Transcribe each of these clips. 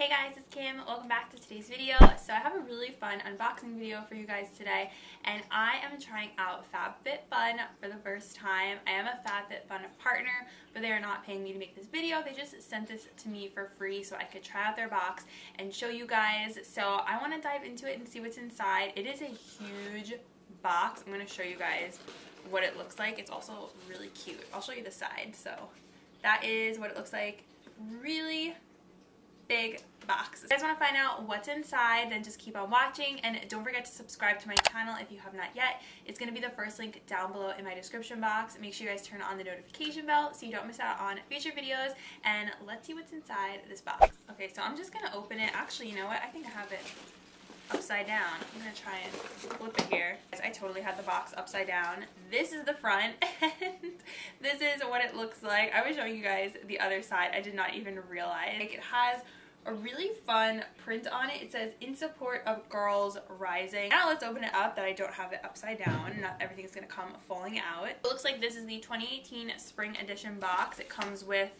Hey guys, it's Kim. Welcome back to today's video. So I have a really fun unboxing video for you guys today, and I am trying out Fabfitfun for the first time. I am a Fabfitfun partner, but they are not paying me to make this video. They just sent this to me for free so I could try out their box and show you guys. So I want to dive into it and see what's inside. It is a huge box. I'm going to show you guys what it looks like. It's also really cute. I'll show you the side. So that is what it looks like. Really big box. If you guys want to find out what's inside, then just keep on watching, and don't forget to subscribe to my channel if you have not yet. It's going to be the first link down below in my description box. Make sure you guys turn on the notification bell so you don't miss out on future videos, and let's see what's inside this box. Okay, so I'm just going to open it. Actually, you know what? I think I have it upside down. I'm going to try and flip it here. I totally had the box upside down. This is the front, and this is what it looks like. I was showing you guys the other side. I did not even realize. Like, it has a really fun print on it. It says, "In support of girls rising." Now let's open it up that I don't have it upside down. Not everything's going to come falling out. It looks like this is the 2018 Spring Edition box. It comes with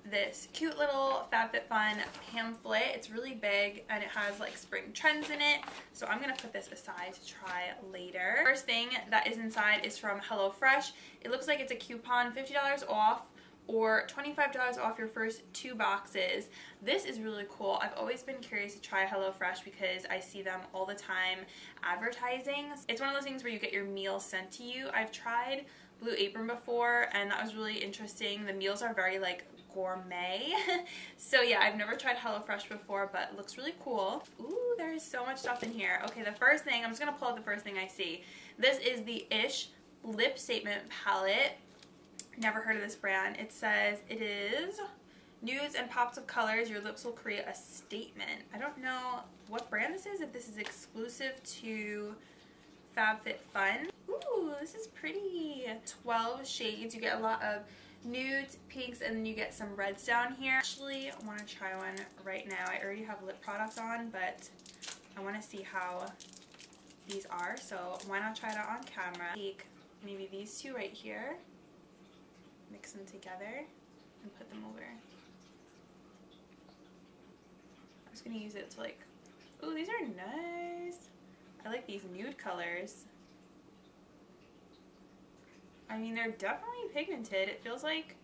this cute little Fabfitfun pamphlet. It's really big and it has like spring trends in it. So I'm going to put this aside to try later. First thing that is inside is from HelloFresh. It looks like it's a coupon, $50 off or $25 off your first 2 boxes. This is really cool. I've always been curious to try HelloFresh because I see them all the time advertising. It's one of those things where you get your meal sent to you. I've tried Blue Apron before and that was really interesting. The meals are very like gourmet. So yeah, I've never tried HelloFresh before, but it looks really cool. Ooh, there's so much stuff in here. Okay, the first thing, I'm just gonna pull out the first thing I see. This is the Ish Lip Statement Palette. Never heard of this brand. It says it is nudes and pops of colors. Your lips will create a statement. I don't know what brand this is, if this is exclusive to Fabfitfun. Ooh, this is pretty. 12 shades. You get a lot of nudes, pinks, and then you get some reds down here. Actually, I want to try one right now. I already have lip products on, but I want to see how these are. So why not try it out on camera? Take maybe these two right here. Mix them together and put them over. I'm just gonna use it to like, ooh, these are nice. I like these nude colors. I mean, they're definitely pigmented. It feels like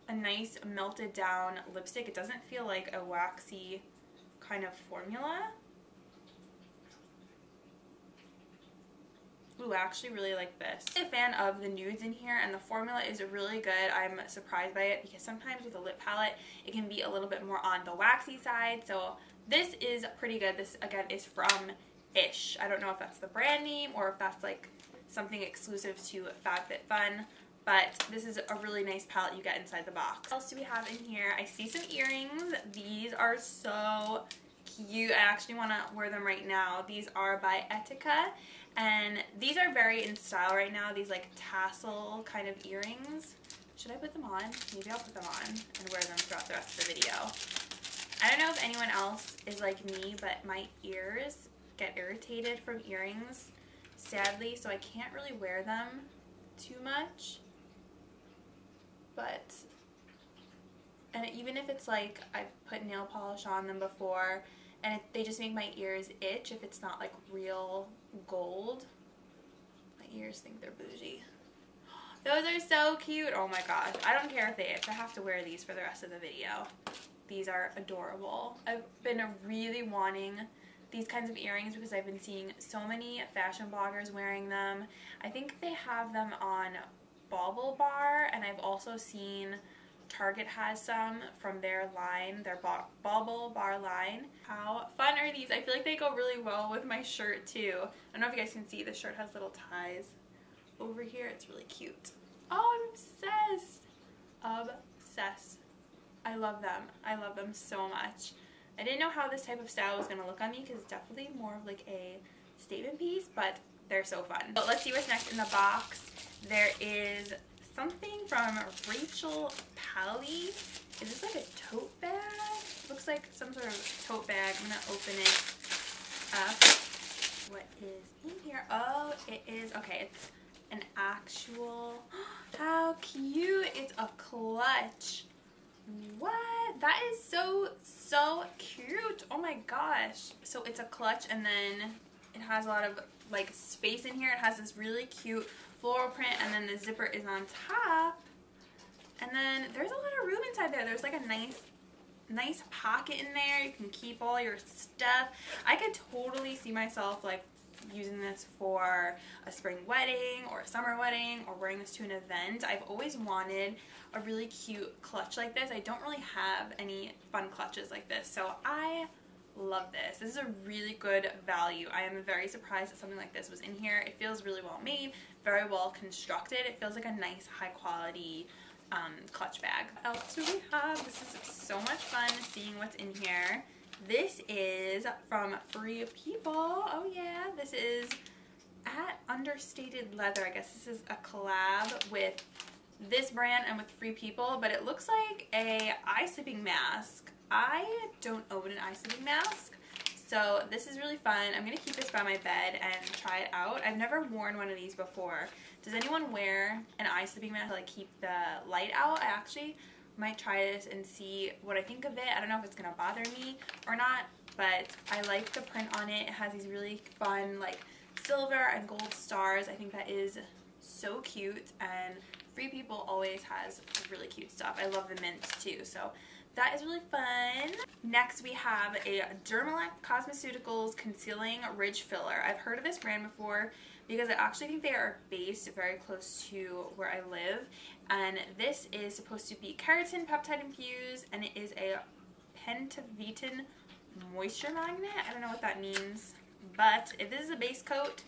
a nice melted down lipstick. It doesn't feel like a waxy kind of formula. Ooh, I actually really like this. I'm a fan of the nudes in here, and the formula is really good. I'm surprised by it because sometimes with a lip palette, it can be a little bit more on the waxy side. So this is pretty good. This, again, is from Ish. I don't know if that's the brand name or if that's like something exclusive to Fabfitfun, but this is a really nice palette you get inside the box. What else do we have in here? I see some earrings. These are so cute. I actually want to wear them right now. These are by Etika, and these are very in style right now, these like tassel kind of earrings. Should I put them on? Maybe I'll put them on and wear them throughout the rest of the video. I don't know if anyone else is like me, but my ears get irritated from earrings, sadly, so I can't really wear them too much. But, and even if it's like I've put nail polish on them before and they just make my ears itch if it's not like real gold. My ears think they're bougie. Those are so cute. Oh my gosh. I don't care if I have to wear these for the rest of the video. These are adorable. I've been really wanting these kinds of earrings because I've been seeing so many fashion bloggers wearing them. I think they have them on Bauble Bar, and I've also seen Target has some from their line, their Bauble Bar line. How fun are these? I feel like they go really well with my shirt too. I don't know if you guys can see, the shirt has little ties over here. It's really cute. Oh, I'm obsessed. Obsessed. I love them. I love them so much. I didn't know how this type of style was going to look on me because it's definitely more of like a statement piece, but they're so fun. But let's see what's next in the box. There is something from Rachel Pally. Is this like a tote bag? It looks like some sort of tote bag. I'm going to open it up. What is in here? Oh, it is, okay, it's an actual, how cute. It's a clutch. What? That is so cute. Oh my gosh. So it's a clutch, and then it has a lot of like space in here. It has this really cute floral print, and then the zipper is on top. And then there's a lot of room inside there. There's like a nice pocket in there. You can keep all your stuff. I could totally see myself like using this for a spring wedding or a summer wedding, or wearing this to an event. I've always wanted a really cute clutch like this. I don't really have any fun clutches like this, so I love this. This is a really good value. I am very surprised that something like this was in here. It feels really well made, very well constructed. It feels like a nice high quality clutch bag. What else do we have? This is so much fun seeing what's in here. This is from Free People. Oh yeah, this is at Understated Leather. I guess this is a collab with this brand and with Free People, but it looks like a eye sleeping mask. I don't own an eye sleeping mask, so this is really fun. I'm gonna keep this by my bed and try it out. I've never worn one of these before. Does anyone wear an eye sleeping mask to like keep the light out? I actually might try this and see what I think of it. I don't know if it's gonna bother me or not, but I like the print on it. It has these really fun like silver and gold stars. I think that is so cute, and Free People always has really cute stuff. I love the mint too, so that is really fun. Next we have a Dermalect Cosmeceuticals Concealing Ridge Filler. I've heard of this brand before because I actually think they are based very close to where I live, and this is supposed to be keratin peptide infused, and it is a Fabfitfun moisture magnet. I don't know what that means, but if this is a base coat,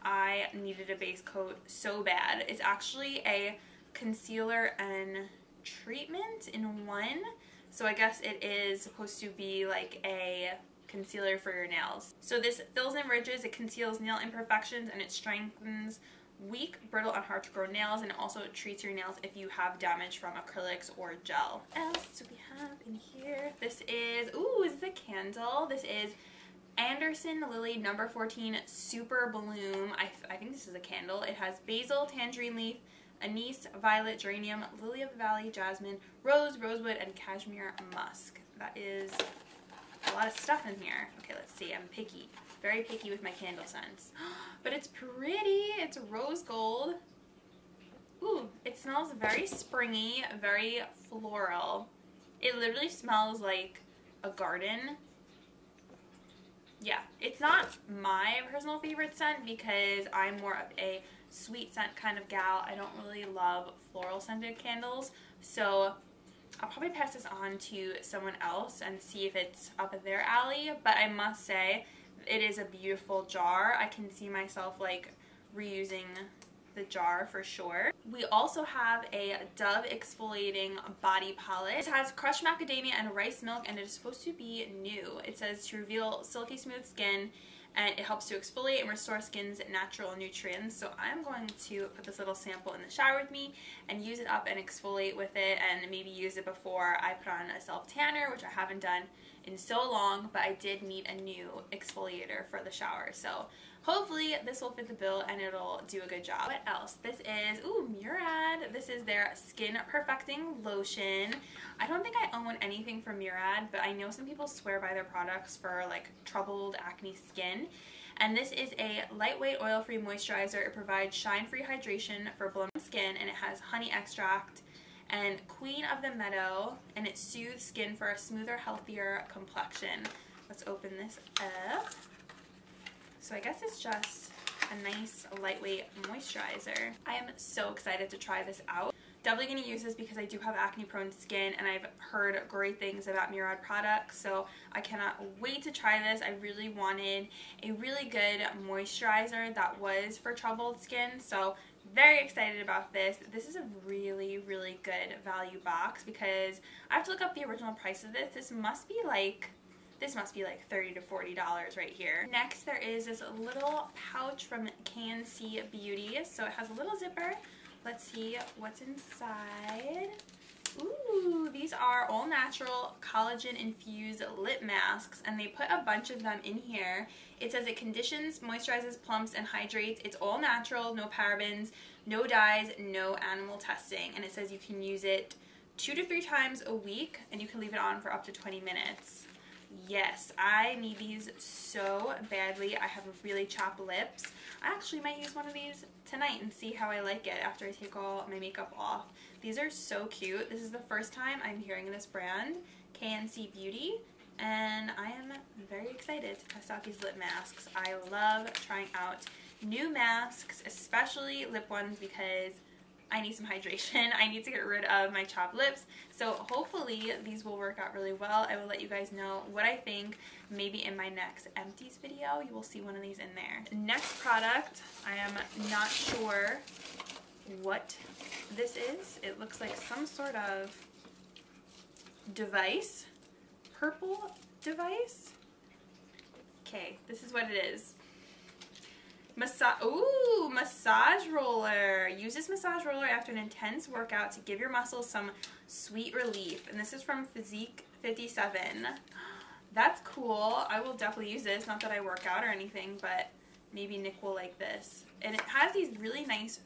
I needed a base coat so bad. It's actually a concealer and treatment in one, so I guess it is supposed to be like a concealer for your nails. So this fills in ridges, it conceals nail imperfections, and it strengthens weak, brittle, and hard to grow nails, and it also treats your nails if you have damage from acrylics or gel. What else do we have in here? This is, ooh, is this a candle? This is Anderson Lily No. 14 Super Bloom. I think this is a candle. It has basil, tangerine leaf, anise, violet, geranium, lily of the valley, jasmine, rose, rosewood, and cashmere musk. That is a lot of stuff in here. Okay, let's see. I'm picky. Very picky with my candle scents. But it's pretty. It's rose gold. Ooh, it smells very springy, very floral. It literally smells like a garden. Yeah, it's not my personal favorite scent because I'm more of a sweet scent kind of gal. I don't really love floral scented candles, so I'll probably pass this on to someone else and see if it's up their alley. But I must say, it is a beautiful jar. I can see myself like reusing the jar for sure. We also have a Dove exfoliating body palette. It has crushed macadamia and rice milk, and it is supposed to be new. It says to reveal silky smooth skin, and it helps to exfoliate and restore skin's natural nutrients. So I'm going to put this little sample in the shower with me and use it up and exfoliate with it, and maybe use it before I put on a self tanner, which I haven't done in so long, but I did need a new exfoliator for the shower. So hopefully this will fit the bill and it'll do a good job. What else? This is, ooh, Murad. This is their Skin Perfecting Lotion. I don't think I own anything from Murad, but I know some people swear by their products for like troubled acne skin. And this is a lightweight oil-free moisturizer. It provides shine-free hydration for blown skin, and it has honey extract and Queen of the Meadow, and it soothes skin for a smoother, healthier complexion. Let's open this up. So I guess it's just a nice lightweight moisturizer. I am so excited to try this out. Definitely going to use this because I do have acne prone skin, and I've heard great things about Murad products, so I cannot wait to try this. I really wanted a really good moisturizer that was for troubled skin, so very excited about this. This is a really, really good value box because I have to look up the original price of this. This must be like $30 to $40 right here. Next, there is this little pouch from K&C Beauty. So it has a little zipper. Let's see what's inside. Ooh, these are all natural collagen infused lip masks, and they put a bunch of them in here. It says it conditions, moisturizes, plumps, and hydrates. It's all natural, no parabens, no dyes, no animal testing, and it says you can use it 2 to 3 times a week, and you can leave it on for up to 20 minutes. Yes, I need these so badly. I have really chapped lips. I actually might use one of these tonight and see how I like it after I take all my makeup off. These are so cute. This is the first time I'm hearing this brand, KNC Beauty, and I am very excited to test out these lip masks. I love trying out new masks, especially lip ones, because I need some hydration. I need to get rid of my chapped lips. So hopefully these will work out really well. I will let you guys know what I think. Maybe in my next empties video, you will see one of these in there. Next product, I am not sure what this is. It looks like some sort of device. Purple device. Okay, this is what it is. Massage roller. Use this massage roller after an intense workout to give your muscles some sweet relief. And this is from Physique 57. That's cool. I will definitely use this. Not that I work out or anything, but maybe Nick will like this. And it has these really nice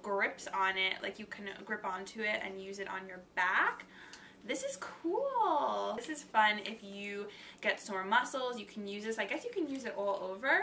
grips on it. Like you can grip onto it and use it on your back. This is cool. This is fun if you get sore muscles. You can use this. I guess you can use it all over.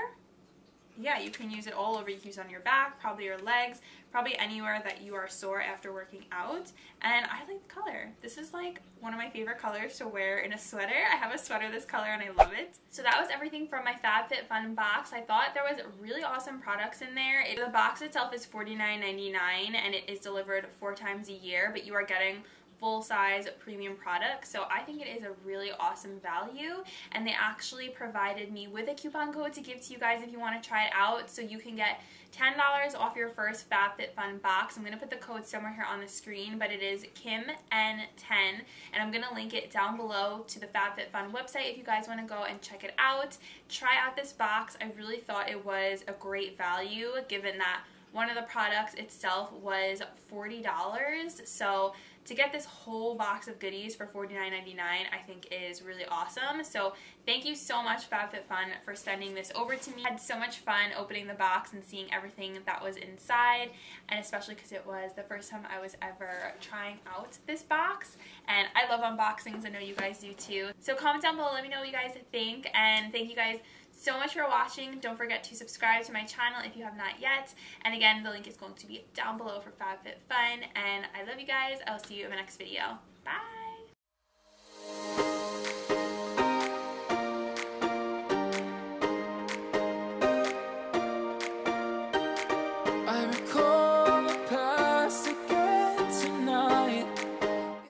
Yeah, you can use it all over. You can use it on your back, probably your legs, probably anywhere that you are sore after working out. And I like the color. This is like one of my favorite colors to wear in a sweater. I have a sweater this color and I love it. So that was everything from my Fabfitfun box. I thought there was really awesome products in there. The box itself is $49.99 and it is delivered 4 times a year, but you are getting full-size premium products, so I think it is a really awesome value, and they actually provided me with a coupon code to give to you guys if you want to try it out, so you can get $10 off your first Fabfitfun box. I'm going to put the code somewhere here on the screen, but it is KIMN10, and I'm going to link it down below to the Fabfitfun website if you guys want to go and check it out. Try out this box. I really thought it was a great value, given that one of the products itself was $40, so to get this whole box of goodies for $49.99 I think is really awesome. So thank you so much Fabfitfun for sending this over to me. I had so much fun opening the box and seeing everything that was inside, and especially because it was the first time I was ever trying out this box, and I love unboxings. I know you guys do too. So comment down below, let me know what you guys think, and thank you guys so much for watching. Don't forget to subscribe to my channel if you have not yet. And again, the link is going to be down below for Fabfitfun. And I love you guys. I'll see you in my next video. Bye!